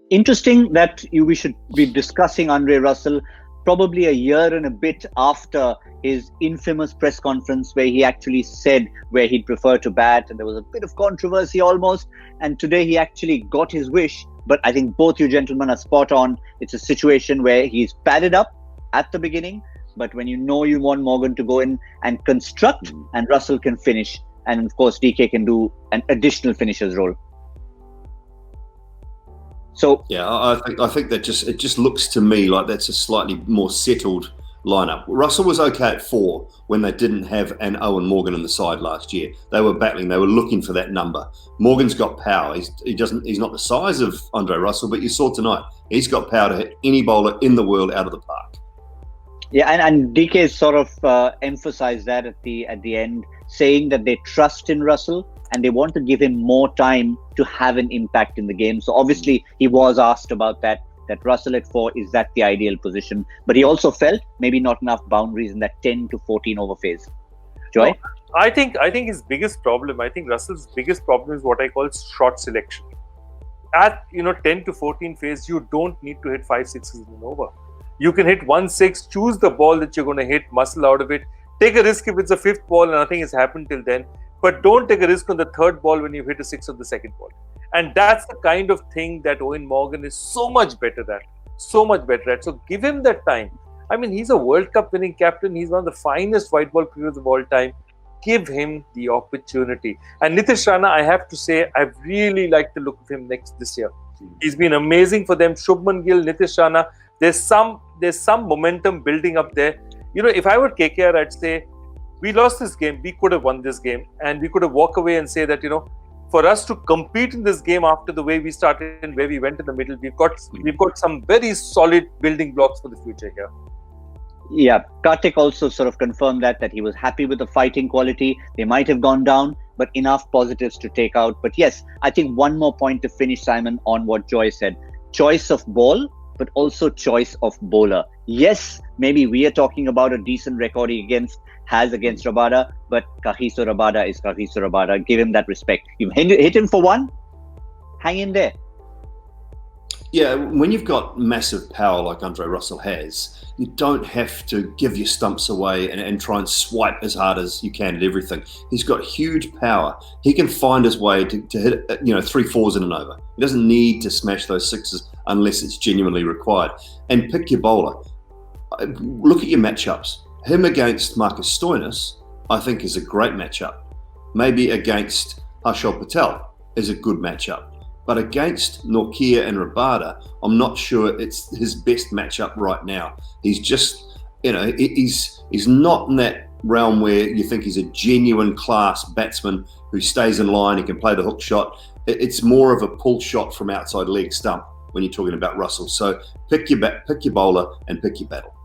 Interesting that we should be discussing Andre Russell probably a year and a bit after his infamous press conference where he actually said where he'd prefer to bat, and there was a bit of controversy almost, and today he actually got his wish. But I think both you gentlemen are spot on. It's a situation where he's padded up at the beginning, but when you know you want Morgan to go in and construct, and Russell can finish, and of course DK can do an additional finisher's role. So yeah, I think that it just looks to me like that's a slightly more settled lineup. Russell was okay at 4 when they didn't have an Eoin Morgan in the side last year. They were battling, they were looking for that number. Morgan's got power. He's not the size of Andre Russell, but you saw tonight he's got power to hit any bowler in the world out of the park. Yeah, and DK sort of emphasized that at the end, saying that they trust in Russell and they want to give him more time to have an impact in the game. So obviously he was asked about that Russell at 4, is that the ideal position? But he also felt maybe not enough boundaries in that 10 to 14 over phase. Joy? No, I think his biggest problem, I think Russell's biggest problem is what I call shot selection. At 10 to 14 phase, you don't need to hit 5 sixes in an over. You can hit 1 6, choose the ball that you're going to hit, muscle out of it. Take a risk if it's a 5th ball and nothing has happened till then. But don't take a risk on the 3rd ball when you hit a 6 of the 2nd ball. And that's the kind of thing that Eoin Morgan is so much better at. So give him that time. I mean, he's a World Cup winning captain. He's one of the finest white ball cricketers of all time. Give him the opportunity. And Nitish Rana, I have to say, I really like the look of him this year. He's been amazing for them. Shubman Gill, Nitish Rana. There's some momentum building up there. If I were KKR, I'd say, we lost this game, we could have won this game, and we could have walked away and say that, for us to compete in this game after the way we started and where we went in the middle, we've got some very solid building blocks for the future here. Yeah, Karthik also sort of confirmed that he was happy with the fighting quality. They might have gone down, but enough positives to take out. But yes, I think one more point to finish, Simon, on what Joy said. Choice of ball, but also choice of bowler. Yes, maybe we are talking about a decent record against Rabada, but Kagiso Rabada is Kagiso Rabada. Give him that respect. You hit him for 1, hang in there. Yeah, when you've got massive power like Andre Russell has, you don't have to give your stumps away and try and swipe as hard as you can at everything. He's got huge power. He can find his way to hit 3 4s in an over. He doesn't need to smash those 6s unless it's genuinely required. And pick your bowler. Look at your matchups. Him against Marcus Stoinis, I think, is a great matchup. Maybe against Harshal Patel is a good matchup. But against Nortje and Rabada, I'm not sure it's his best matchup right now. He's just, he's not in that realm where you think he's a genuine class batsman who stays in line, he can play the hook shot. It's more of a pull shot from outside leg stump when you're talking about Russell. So pick your bowler and pick your battle.